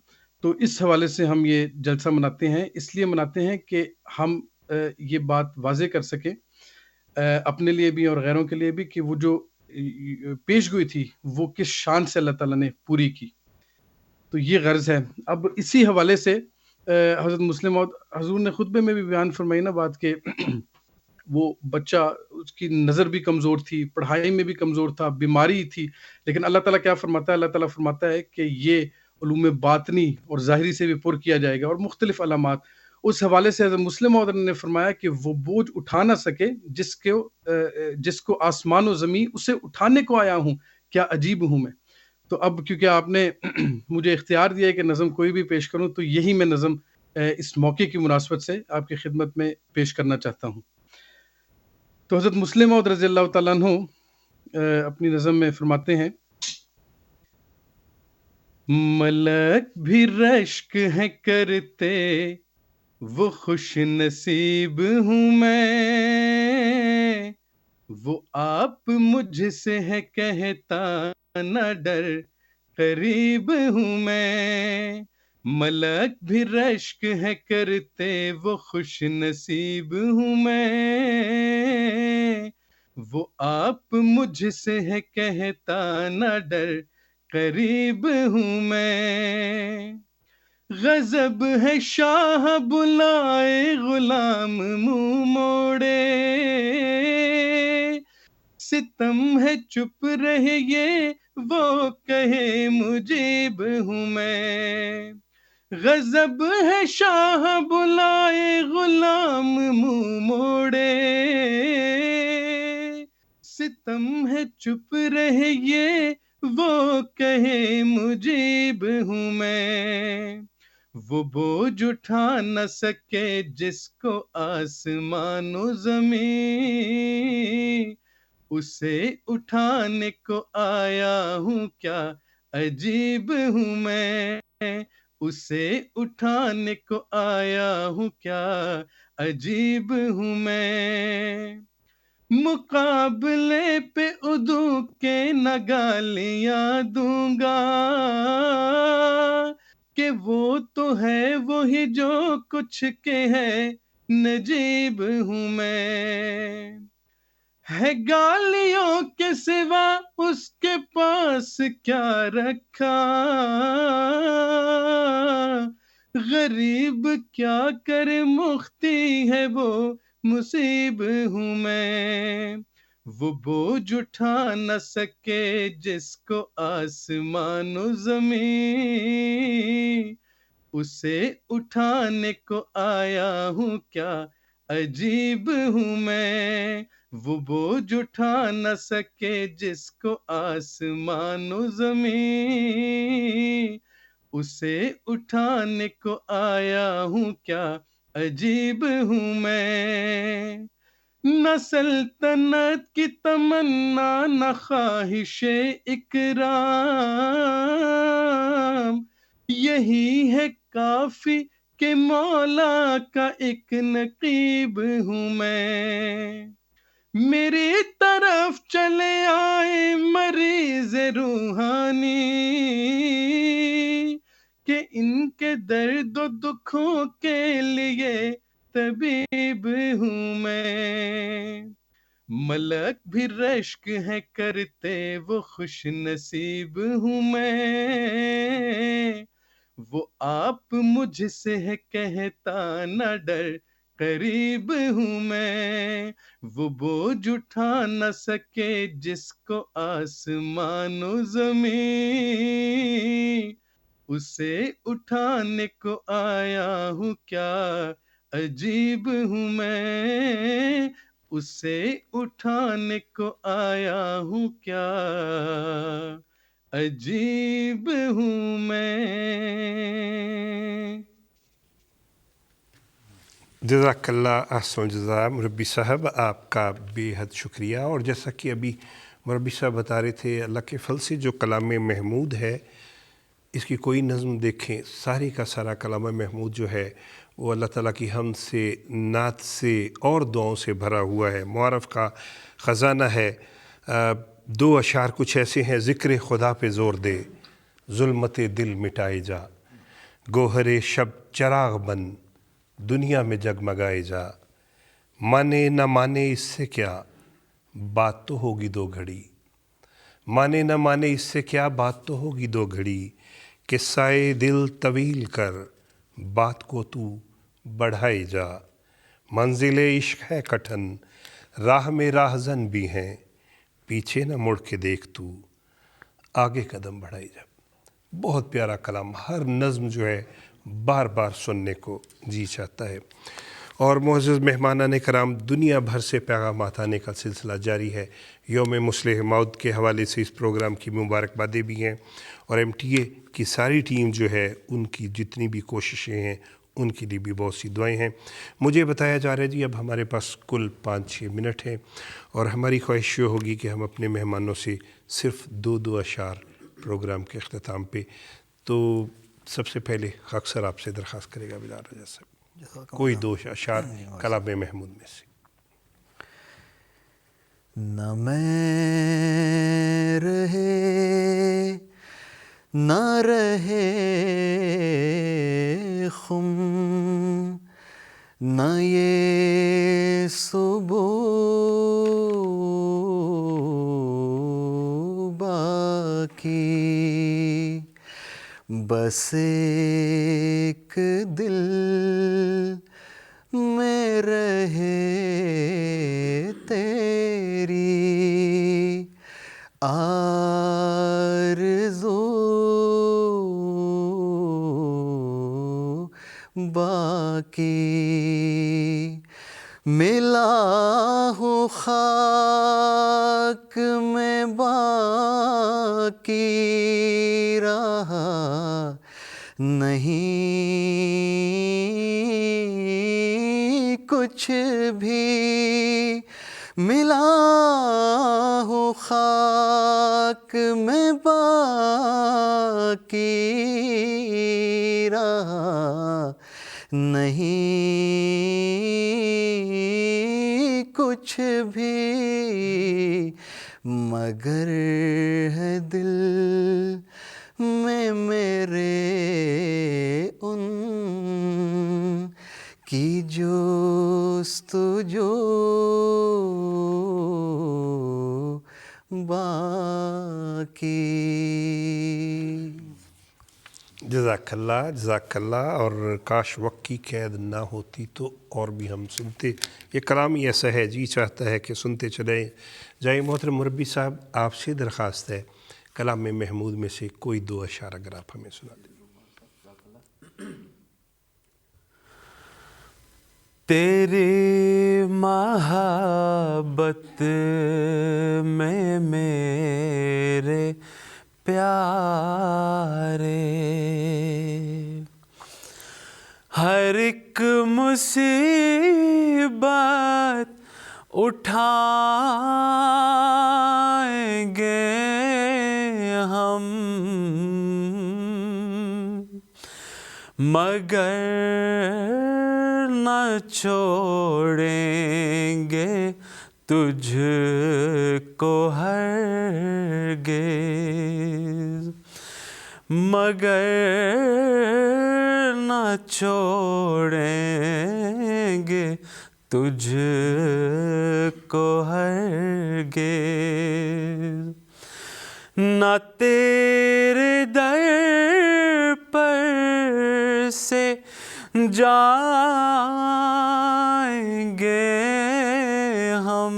تو اس حوالے سے ہم یہ جلسہ مناتے ہیں، اس لیے مناتے ہیں کہ ہم یہ بات واضح کر سکیں اپنے لیے بھی اور غیروں کے لیے بھی کہ وہ جو پیش گوئی تھی وہ کس شان سے اللہ تعالیٰ نے پوری کی، تو یہ غرض ہے۔ اب اسی حوالے سے حضرت مسلم موعود حضور نے خطبے میں بھی بیان فرمائی نا بات کہ وہ بچہ اس کی نظر بھی کمزور تھی، پڑھائی میں بھی کمزور تھا، بیماری تھی، لیکن اللہ تعالیٰ کیا فرماتا ہے؟ اللہ تعالیٰ فرماتا ہے کہ یہ علوم باطنی اور ظاہری سے بھی پر کیا جائے گا، اور مختلف علامات۔ اس حوالے سے حضرت مسلم موعود نے فرمایا کہ وہ بوجھ اٹھا نہ سکے جس کو آسمان و زمین اسے اٹھانے کو آیا ہوں، کیا عجیب ہوں میں۔ تو اب کیونکہ آپ نے مجھے اختیار دیا ہے کہ نظم کوئی بھی پیش کروں، تو یہی میں نظم اس موقع کی مناسبت سے آپ کی خدمت میں پیش کرنا چاہتا ہوں۔ تو حضرت مسلم موعود رضی اللہ تعالیٰ عنہ اپنی نظم میں فرماتے ہیں، ملک بھی رشک ہے کرتے وہ خوش نصیب ہوں میں، وہ آپ مجھ سے ہے کہتا نہ ڈر قریب ہوں میں، ملک بھی رشک ہے کرتے وہ خوش نصیب ہوں میں، وہ آپ مجھ سے ہے کہتا نہ ڈر قریب ہوں میں، غضب ہے شاہ بلائے غلام منہ موڑے، ستم ہے چپ رہے یہ وہ کہے مجیب ہوں میں، غضب ہے شاہ بلائے غلام منہ موڑے، ستم ہے چپ رہے یہ وہ کہے مجیب ہوں میں، وہ بوجھ اٹھا نہ سکے جس کو آسمان و زمین، اسے اٹھانے کو آیا ہوں کیا عجیب ہوں میں، اسے اٹھانے کو آیا ہوں کیا عجیب ہوں میں، مقابلے پہ ادو کے نہ گالیاں دوں گا، کہ وہ تو ہے وہی جو کچھ کے ہے نجیب ہوں میں، ہے گالیوں کے سوا اس کے پاس کیا رکھا، غریب کیا کرے مختی ہے وہ مصیب ہوں میں، وہ بوجھ اٹھا نہ سکے جس کو آسمان و زمین، اسے اٹھانے کو آیا ہوں کیا عجیب ہوں میں، وہ بوجھ اٹھا نہ سکے جس کو آسمان و زمین، اسے اٹھانے کو آیا ہوں کیا عجیب ہوں میں، نہ سلطنت کی تمنا نہ خواہش اکرام، یہی ہے کافی کہ مولا کا ایک نقیب ہوں میں، میری طرف چلے آئے مریض روحانی کہ ان کے درد و دکھوں کے لیے طبیب ہوں میں، ملک بھی رشک ہے کرتے وہ خوش نصیب ہوں میں، وہ آپ مجھ سے ہے کہتا نہ ڈر قریب ہوں میں، وہ بوجھ اٹھا نہ سکے جس کو آسمان و زمین، اسے اٹھانے کو آیا ہوں کیا عجیب ہوں میں، اسے اٹھانے کو آیا ہوں کیا عجیب ہوں میں۔ جزاک اللہ احسن جزا مربی صاحب، آپ کا بے حد شکریہ۔ اور جیسا کہ ابھی مربی صاحب بتا رہے تھے، اللہ کے فضل سے جو کلام محمود ہے، اس کی کوئی نظم دیکھیں، ساری کا سارا کلام محمود جو ہے وہ اللہ تعالیٰ کی حمد سے، نعت سے اور دعاؤں سے بھرا ہوا ہے، معارف کا خزانہ ہے۔ دو اشعار کچھ ایسے ہیں: ذکر خدا پہ زور دے، ظلمت دل مٹائے جا، گوہر شب چراغ بن، دنیا میں جگمگائے جا، مانے نہ مانے اس سے کیا، بات تو ہوگی دو گھڑی، مانے نہ مانے اس سے کیا، بات تو ہوگی دو گھڑی، قصۂ دل طویل کر، بات کو تو بڑھائے جا، منزل عشق ہے کٹھن، راہ میں راہزن بھی ہیں، پیچھے نہ مڑ کے دیکھ تو، آگے قدم بڑھائی جا۔ بہت پیارا کلام، ہر نظم جو ہے بار بار سننے کو جی چاہتا ہے۔ اور معزز مہمانان کرام، دنیا بھر سے پیغامات آنے کا سلسلہ جاری ہے۔ یوم مسلح موعود کے حوالے سے اس پروگرام کی مبارکبادیں بھی ہیں، اور MTA کی ساری ٹیم جو ہے، ان کی جتنی بھی کوششیں ہیں ان کے لیے بھی بہت سی دعائیں ہیں۔ مجھے بتایا جا رہا ہے جی اب ہمارے پاس کل 5-6 منٹ ہیں، اور ہماری خواہش یہ ہوگی کہ ہم اپنے مہمانوں سے صرف 2 اشعار پروگرام کے اختتام پہ۔ تو سب سے پہلے خاک سر آپ سے درخواست کرے گا بلال رضا صاحب، کوئی 2 اشعار کلام محمود میں سے۔ نہ میں رہے نہ رہے خم، نہ یہ صبح باقی، بس ایک دل میں رہے تیری آرزو باقی، ملا ہوں خاک میں باقی رہا نہیں کچھ بھی، ملا ہوں خاک میں باقی رہا نہیں کچھ بھی، مگر ہے دل میں میرے کی جستجو باقی. جزاک اللہ. اور کاش وقت کی قید نہ ہوتی تو اور بھی ہم سنتے. یہ کلام ہی ایسا ہے جی چاہتا ہے کہ سنتے چلے جائیں. محترم مربی صاحب آپ سے درخواست ہے کلام محمود میں سے کوئی 2 اشعار اگر آپ ہمیں سنا دیں. تیری محبت میں میرے پیارے ہر ایک مصیبت اٹھائیں گے ہم مگر نہ چھوڑیں گے تجھ کو ہرگز مگر نہ چھوڑیں گے تجھ کو ہرگز نہ تیرے در پر سے جائیں گے ہم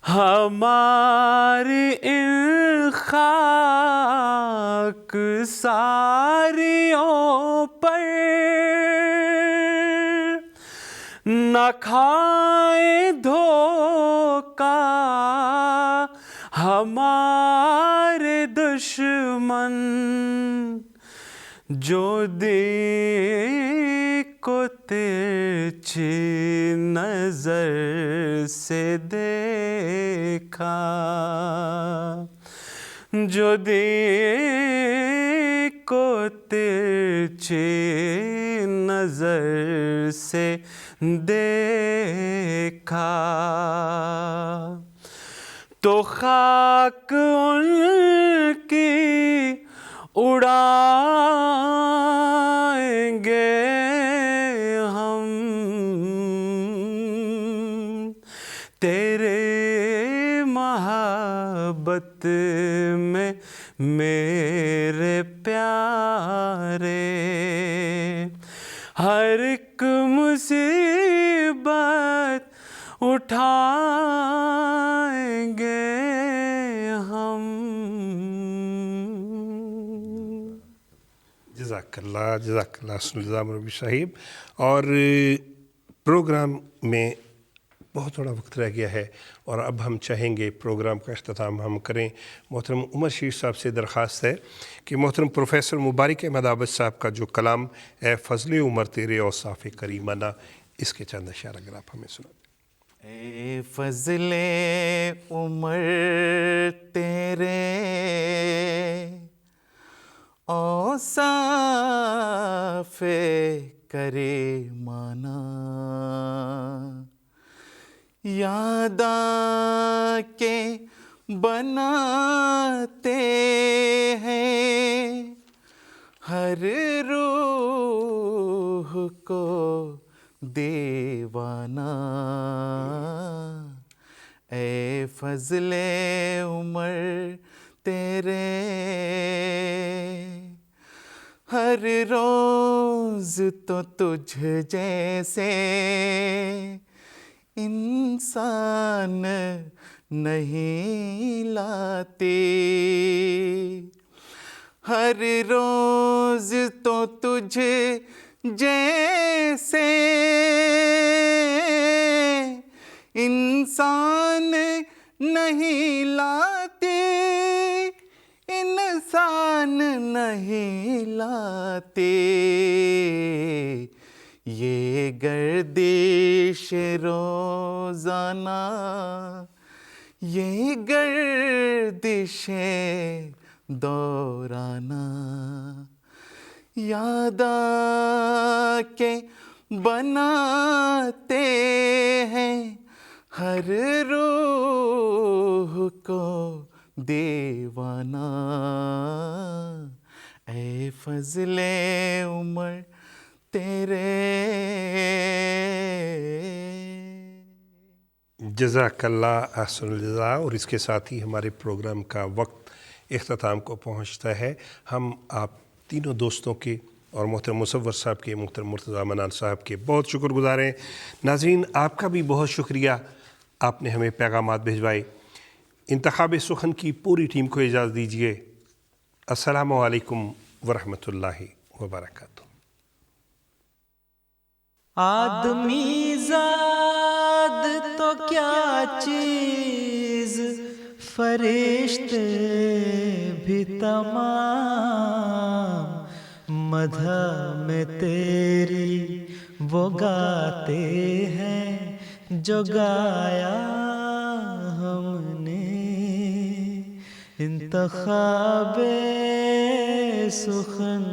ہماری ان خاک ساریوں پر نہ کھائیں دھوکا ہمارے دشمن جو کو ترچھی نظر سے دیکھا جو کو ترچھی نظر سے دیکھا تو خاک ان کی اڑائیں گے ہم تیرے محبت میں میرے پیارے ہر ایک مصیبت اٹھائیں گے ہم. جزاک اللہ حسن الزام مربی صاحب. اور پروگرام میں بہت تھوڑا وقت رہ گیا ہے اور اب ہم چاہیں گے پروگرام کا اختتام ہم کریں. محترم عمر شریف صاحب سے درخواست ہے کہ محترم پروفیسر مبارک احمد عابد صاحب کا جو کلام اے فضل عمر تیرے اوصاف کریمانہ اس کے چند اشعار اگر آپ ہمیں سنا دیں. اے فضل عمر تیرے اوصاف کریمانہ یاد آ کے بناتے ہیں ہر روح کو دیوانہ اے فضل عمر تیرے ہر روز تو تجھ جیسے انسان نہیں لاتے ہر روز تو تجھ جیسے انسان نہیں لاتے انسان نہیں لاتے یہ گردش روزانہ یہ گردش دورانہ یاد آ کے بناتے ہیں ہر روح کو دیوانہ اے فضل عمر تیرے. جزاک اللہ احسن الجزاء. اور اس کے ساتھ ہی ہمارے پروگرام کا وقت اختتام کو پہنچتا ہے. ہم آپ تینوں دوستوں کے اور محترم مصور صاحب کے، محترم مرتضیٰ منان صاحب کے بہت شکر گزار ہیں. ناظرین آپ کا بھی بہت شکریہ، آپ نے ہمیں پیغامات بھیجوائے. انتخاب سخن کی پوری ٹیم کو اجازت دیجیے. السلام علیکم ورحمۃ اللہ وبرکاتہ. آدمی زاد تو کیا چیز، فرشتے بھی تمام، مدح میں تیری وہ گاتے ہیں جو گایا ہم نے. انتخاب سخن،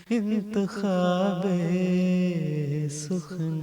انتخاب سخن.